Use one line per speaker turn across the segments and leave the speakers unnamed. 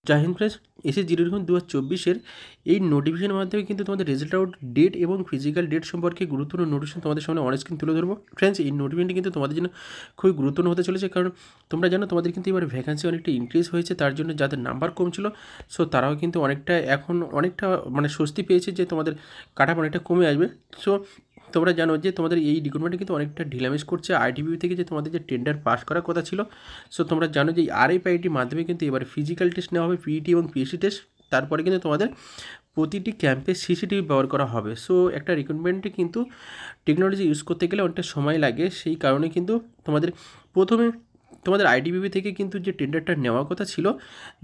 জয় Hind friends, SS 0-2024 এই নোটিফিকেশনের মাধ্যমে কিন্তু তোমাদের রেজাল্ট আউট ডেট এবং ফিজিক্যাল ডেট সম্পর্কে গুরুত্বপূর্ণ নোটিফিকেশন তোমাদের সামনে অন স্ক্রিন তুলে ধরবো। ফ্রেন্ডস, এই নোটিফিকেশনটি কিন্তু তোমাদের জন্য খুবই গুরুত্বপূর্ণ হতে চলেছে, কারণ তোমরা জানো তোমাদের কিন্তু এবার ভ্যাকান্সি অনেকটা ইনক্রিজ হয়েছে। তার জন্য যাদের নাম্বার কম ছিল, সো তারাও কিন্তু অনেকটা মানে স্বস্তি পেয়েছে যে তোমাদের কাট অফ অনেকটা কমে আসবে। সো তোমরা জানো যে তোমাদের এই রিক্রুটমেন্টে কিন্তু অনেকটা ঢিলামিস করছে আইটিবিপি থেকে, যে তোমাদের যে টেন্ডার পাস করার কথা ছিল। সো তোমরা জানো যে আরআইপিআইটির মাধ্যমে কিন্তু এবার ফিজিক্যাল টেস্ট নেওয়া হবে, পিইটি এবং পিএসসি টেস্ট। তারপরে কিন্তু তোমাদের প্রতিটি ক্যাম্পে সিসিটিভি ব্যবহার করা হবে। সো একটা রিক্রুটমেন্টে কিন্তু টেকনোলজি ইউজ করতে গেলে অনেকটা সময় লাগে, সেই কারণে কিন্তু তোমাদের প্রথমে তোমাদের আইটিবিপি থেকে কিন্তু যে টেন্ডারটা নেওয়ার কথা ছিল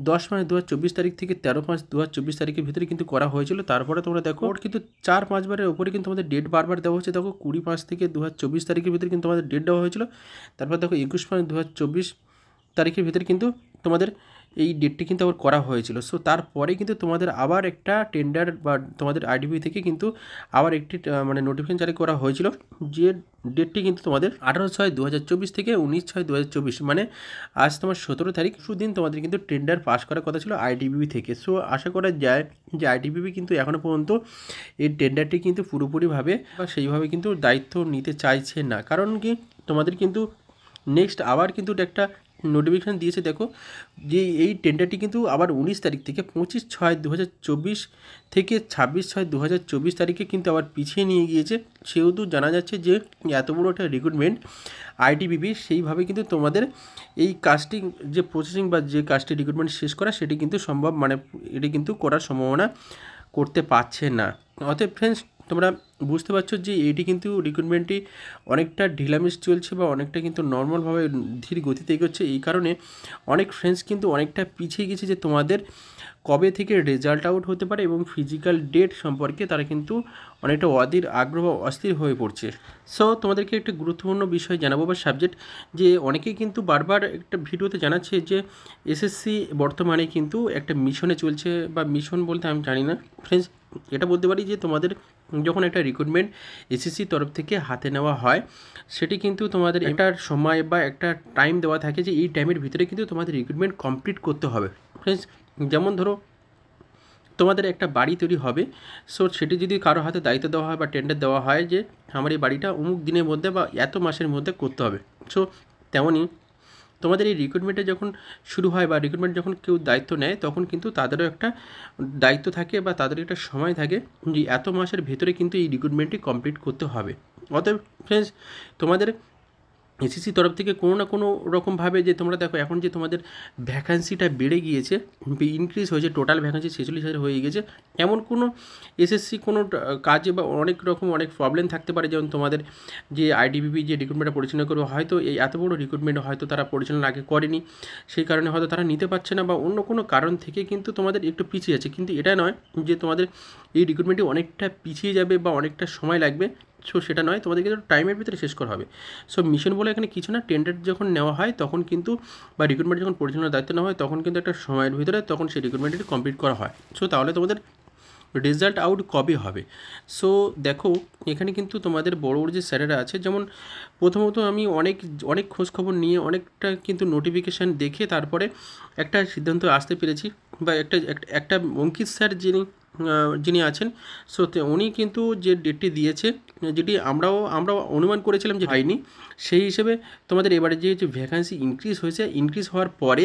10 মার্চ 2024 তারিখ থেকে 13 মার্চ 2024 তারিখের ভিতরে কিন্তু করা হয়েছিল। তারপরে তোমরা দেখো কিন্তু 4-5 বারের ওপরে কিন্তু তোমাদের ডেট বারবার দেওয়া হচ্ছে। দেখো 20 মার্চ থেকে 2024 তারিখের ভিতরে কিন্তু তোমাদের ডেট দেওয়া হয়েছিল। তারপর দেখো 21 মার্চ 2024 তারিখের ভিতরে কিন্তু তোমাদের এই ডেটটি কিন্তু আবার করা হয়েছিল। সো তারপরে কিন্তু তোমাদের আবার একটা টেন্ডার বা তোমাদের আইডিবি থেকে কিন্তু আবার একটি মানে নোটিফিকেশন জারি করা হয়েছিল, যে ডেটটি কিন্তু তোমাদের 18/6/2024 থেকে 19/6/2024, মানে আজ তোমার 17 তারিখ। সুদিন তোমাদের কিন্তু টেন্ডার পাস করার কথা ছিল আইডিবিবি থেকে। সো আশা করা যায় যে আইডিবিবি কিন্তু এখনও পর্যন্ত এই টেন্ডারটি কিন্তু পুরোপুরিভাবে বা সেইভাবে কিন্তু দায়িত্ব নিতে চাইছে না। কারণ কি, তোমাদের কিন্তু নেক্সট আবার কিন্তু একটা নোটিফিকেশান দিয়েছে। দেখো যে এই টেন্ডারটি কিন্তু আবার 19 তারিখ থেকে 25/6/2024 থেকে 26/6/2024 তারিখে কিন্তু আবার পিছিয়ে নিয়ে গিয়েছে। সেহেতু জানা যাচ্ছে যে এত বড় একটা রিক্রুটমেন্ট আইটিবিপি, সেইভাবে কিন্তু তোমাদের এই কাজটি যে প্রসেসিং বা যে কাজটি রিক্রুটমেন্ট শেষ করা, সেটি কিন্তু সম্ভব, মানে এটি কিন্তু করার সম্ভাবনা করতে পারছে না। অতএব ফ্রেন্ডস, তোমরা বুঝতে পারছো যে এটি কিন্তু রিক্রুটমেন্টটি অনেকটা ঢিলামিস চলছে বা অনেকটা কিন্তু নর্মালভাবে ধীর গতিতে এগোচ্ছে। এই কারণে অনেক ফ্রেন্ডস কিন্তু অনেকটা পিছিয়ে গেছে যে তোমাদের কবে থেকে রেজাল্ট আউট হতে পারে এবং ফিজিক্যাল ডেট সম্পর্কে তারা কিন্তু অনেকটা আগ্রহ অস্থির হয়ে পড়ছে। সো তোমাদেরকে একটা গুরুত্বপূর্ণ বিষয় জানাবো বা সাবজেক্ট, যে অনেকেই কিন্তু বারবার একটা ভিডিওতে জানাচ্ছে যে এসএসসি বর্তমানে কিন্তু একটা মিশনে চলছে, বা মিশন বলতে আমি জানি না ফ্রেন্ডস, এটা বলতে পারি যে তোমাদের যখন একটা রিক্রুটমেন্ট এসএসসির তরফ থেকে হাতে নেওয়া হয়, সেটি কিন্তু তোমাদের এটার সময় বা একটা টাইম দেওয়া থাকে যে এই টাইমের ভিতরে কিন্তু তোমাদের রিক্রুটমেন্ট কমপ্লিট করতে হবে। ফ্রেন্ডস, যেমন ধরো তোমাদের একটা বাড়ি তৈরি হবে, সো সেটি যদি কারো হাতে দায়িত্ব দেওয়া হয় বা টেন্ডার দেওয়া হয় যে আমার এই বাড়িটা অমুক দিনের মধ্যে বা এত মাসের মধ্যে করতে হবে। সো তেমনই তোমাদের এই রিক্রুটমেন্টে যখন শুরু হয় বা রিক্রুটমেন্ট যখন কেউ দায়িত্ব নেয়, তখন কিন্তু তাদেরও একটা দায়িত্ব থাকে বা তাদের একটা সময় থাকে যে এত মাসের ভেতরে কিন্তু এই রিক্রুটমেন্টটি কমপ্লিট করতে হবে। অতএব ফ্রেন্ডস, তোমাদের এসএসসি তরফ থেকে কোনো না কোনো রকমভাবে, যে তোমরা দেখো এখন যে তোমাদের ভ্যাকান্সিটা বেড়ে গিয়েছে, ইনক্রিজ হয়েছে, টোটাল ভ্যাকান্সি 46,000 হয়ে গেছে, এমন কোনো এসএসসি কোনো কাজে বা অনেক প্রবলেম থাকতে পারে। যেমন তোমাদের যে আইডিবিপি যে রিক্রুটমেন্টটা পরিচালনা করবে, হয়তো এই এত বড় রিক্রুটমেন্ট হয়তো তারা পরিচালনা আগে করেনি, সেই কারণে হয়তো তারা নিতে পারছে না, বা অন্য কোনো কারণ থেকে কিন্তু তোমাদের একটু পিছিয়ে আছে। কিন্তু এটা নয় যে তোমাদের এই রিক্রুটমেন্টটি অনেকটা পিছিয়ে যাবে বা অনেকটা সময় লাগবে। সো সেটা নয়, তোমাদেরকে টাইমের ভিতরে শেষ করা হবে। সো মিশন বলে এখানে কিছু না, টেন্ডার যখন নেওয়া হয় তখন কিন্তু, বা রিক্রুটমেন্ট যখন পরিচালনার দায়িত্ব নেওয়া হয়, তখন কিন্তু একটা সময়ের ভিতরে তখন সেই রিক্রুটমেন্টটি কমপ্লিট করা হয়। সো তাহলে তোমাদের রেজাল্ট আউট কবে হবে? সো দেখো, এখানে কিন্তু তোমাদের বড় বড় যে স্যারেরা আছে, যেমন প্রথমত আমি অনেক খোঁজখবর নিয়ে অনেকটা কিন্তু নোটিফিকেশান দেখে তারপরে একটা সিদ্ধান্ত আসতে পেরেছি, বা একটা অঙ্কিত স্যার যিনি আছেন, সো উনি কিন্তু যে ডেটটি দিয়েছে, যেটি আমরাও অনুমান করেছিলাম যে হয়নি, সেই হিসেবে তোমাদের এবারে যে ভ্যাকান্সি ইনক্রিজ হয়েছে, ইনক্রিজ হওয়ার পরে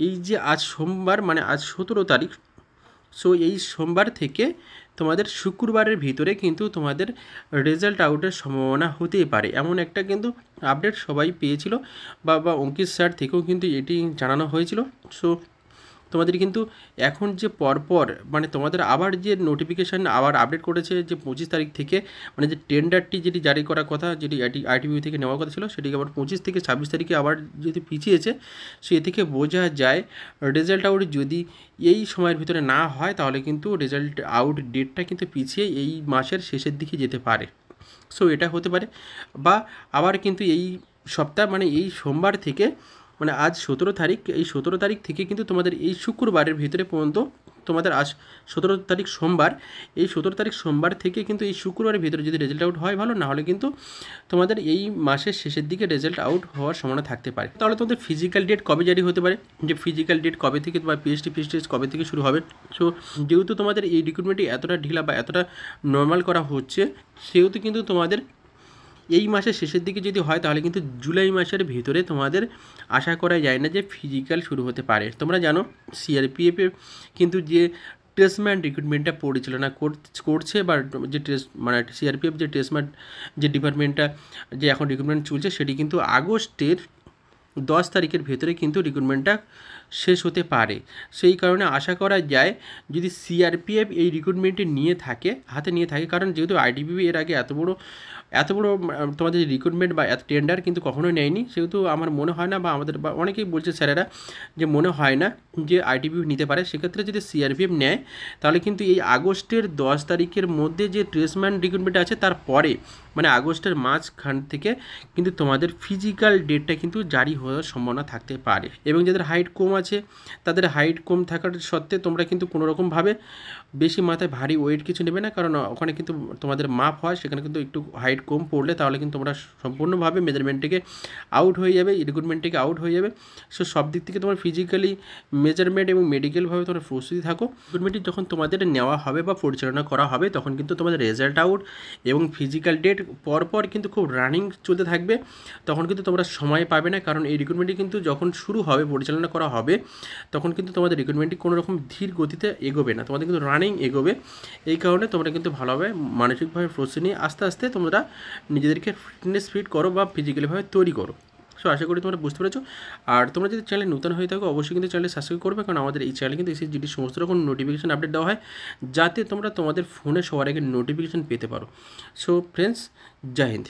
এই যে আজ সোমবার, মানে আজ 17 তারিখ, সো এই সোমবার থেকে তোমাদের শুক্রবারের ভিতরে কিন্তু তোমাদের রেজাল্ট আউটের সম্ভাবনা হতেই পারে, এমন একটা কিন্তু আপডেট সবাই পেয়েছিল, বা অঙ্কিত স্যার থেকেও কিন্তু এটি জানানো হয়েছিল। সো তোমাদের কিন্তু এখন যে পরপর, মানে তোমাদের আবার যে নোটিফিকেশান আবার আপডেট করেছে যে 25 তারিখ থেকে, মানে যে টেন্ডারটি যেটি জারি করার কথা, যেটি আইটিবিউ থেকে নেওয়ার কথা ছিল, সেটিকে আবার 25 থেকে 26 তারিখে আবার যদি পিছিয়েছে। সো এ থেকে বোঝা যায় রেজাল্ট আউট যদি এই সময়ের ভিতরে না হয়, তাহলে কিন্তু রেজাল্ট আউট ডেটটা কিন্তু পিছিয়ে এই মাসের শেষের দিকে যেতে পারে। সো এটা হতে পারে, বা আবার কিন্তু এই সপ্তাহ, মানে এই সোমবার থেকে, মানে আজ 17 তারিখ, এই 17 তারিখ থেকে কিন্তু তোমাদের এই শুক্রবারের ভিতরে পর্যন্ত তোমাদের 17 তারিখ সোমবার, এই 17 তারিখ সোমবার থেকে কিন্তু এই শুক্রবারের ভিতরে যদি রেজাল্ট আউট হয় ভালো, না হলে কিন্তু তোমাদের এই মাসের শেষের দিকে রেজাল্ট আউট হওয়ার সম্ভাবনা থাকতে পারে। তাহলে তোমাদের ফিজিক্যাল ডেট কবে জারি হতে পারে, যে ফিজিক্যাল ডেট কবে থেকে বা পিএইচডি টেস্ট কবে থেকে শুরু হবে। সো যেহেতু তোমাদের এই রিক্রুটমেন্টটি এতটা ঢিলা বা এতটা নর্মাল করা হচ্ছে, সেহেতু কিন্তু তোমাদের এই মাসের শেষের দিকে যদি হয় তাহলে কিন্তু জুলাই মাসের ভিতরে তোমাদের আশা করা যায় না যে ফিজিক্যাল শুরু হতে পারে। তোমরা জানো সিআরপিএফের কিন্তু যে টেস্টম্যান রিক্রুটমেন্টটা পরিচালনা করছে বা যে মানে সিআরপিএফ যে টেস্টম্যান যে ডিপার্টমেন্টটা যে এখন রিক্রুটমেন্ট চলছে, সেটি কিন্তু আগস্টের 10 তারিখের ভেতরে কিন্তু রিক্রুটমেন্টটা শেষ হতে পারে। সেই কারণে আশা করা যায় যদি সিআরপিএফ এই রিক্রুটমেন্টটি হাতে নিয়ে থাকে, কারণ যেহেতু আইটিবিপি এর আগে এত বড় তোমাদের রিক্রুটমেন্ট বা এত টেন্ডার কিন্তু কখনোই নেয়নি, সেহেতু আমার মনে হয় না বা আমাদের বা অনেকেই বলছে স্যারেরা যে মনে হয় না যে আইটিবিপি নিতে পারে। সেক্ষেত্রে যদি সিআরপিএফ নেয় তাহলে কিন্তু এই আগস্টের 10 তারিখের মধ্যে যে টেস্টম্যান রিক্রুটমেন্ট আছে তারপরে মানে আগস্টের মাঝখান থেকে কিন্তু তোমাদের ফিজিক্যাল ডেটটা কিন্তু জারি হওয়ার সম্ভাবনা থাকতে পারে। এবং যাদের হাইট কম আছে তাদের হাইট কম থাকার সত্ত্বে তোমরা কিন্তু কোনোরকমভাবে বেশি মাথায় ভারী ওয়েট কিছু নেবে না, কারণ ওখানে কিন্তু তোমাদের মাপ হয়, সেখানে কিন্তু একটু হাইট কম পড়লে তাহলে কিন্তু তোমরা সম্পূর্ণভাবে মেজারমেন্ট থেকে আউট হয়ে যাবে, রিক্রুটমেন্ট থেকে আউট হয়ে যাবে। সো সব দিক থেকে তোমার ফিজিক্যালি মেজারমেন্ট এবং মেডিকেলভাবে তোমরা প্রস্তুতি থাকো। রিক্রুটমেন্টটি যখন তোমাদের নেওয়া হবে বা পরিচালনা করা হবে তখন কিন্তু তোমাদের রেজাল্ট আউট এবং ফিজিক্যাল ডেট পরপর কিন্তু খুব রানিং চলতে থাকবে, তখন কিন্তু তোমরা সময় পাবে না। কারণ এই রিক্রুটমেন্টটি কিন্তু যখন শুরু হবে, পরিচালনা করা হবে, তখন কিন্তু তোমাদের রিক্রুটমেন্টটি কোনো রকম ধীর গতিতে এগোবে না, তোমাদের কিন্তু রানিং এগোবে। এই কারণে তোমরা কিন্তু ভালোভাবে মানসিকভাবে প্রস্তুতি নিয়ে আস্তে আস্তে তোমরা নিজেদেরকে ফিটনেস ফিট করো বা ফিজিক্যালিভাবে তৈরি করো। সো আশা করি তোমরা বুঝতে পেরেছো। আর তোমরা যদি চ্যানেলে নতুন হয়ে থাকো অবশ্যই কিন্তু চ্যানেলে সাবস্ক্রাইব করবে, কারণ আমাদের এই চ্যানেলে কিন্তু এসএসজিডির সমস্ত রকম নোটিফিকেশন আপডেট দেওয়া হয়, যাতে তোমরা তোমাদের ফোনে সবার আগে নোটিফিকেশন পেতে পারো। সো ফ্রেন্ডস, জয় হিন্দ।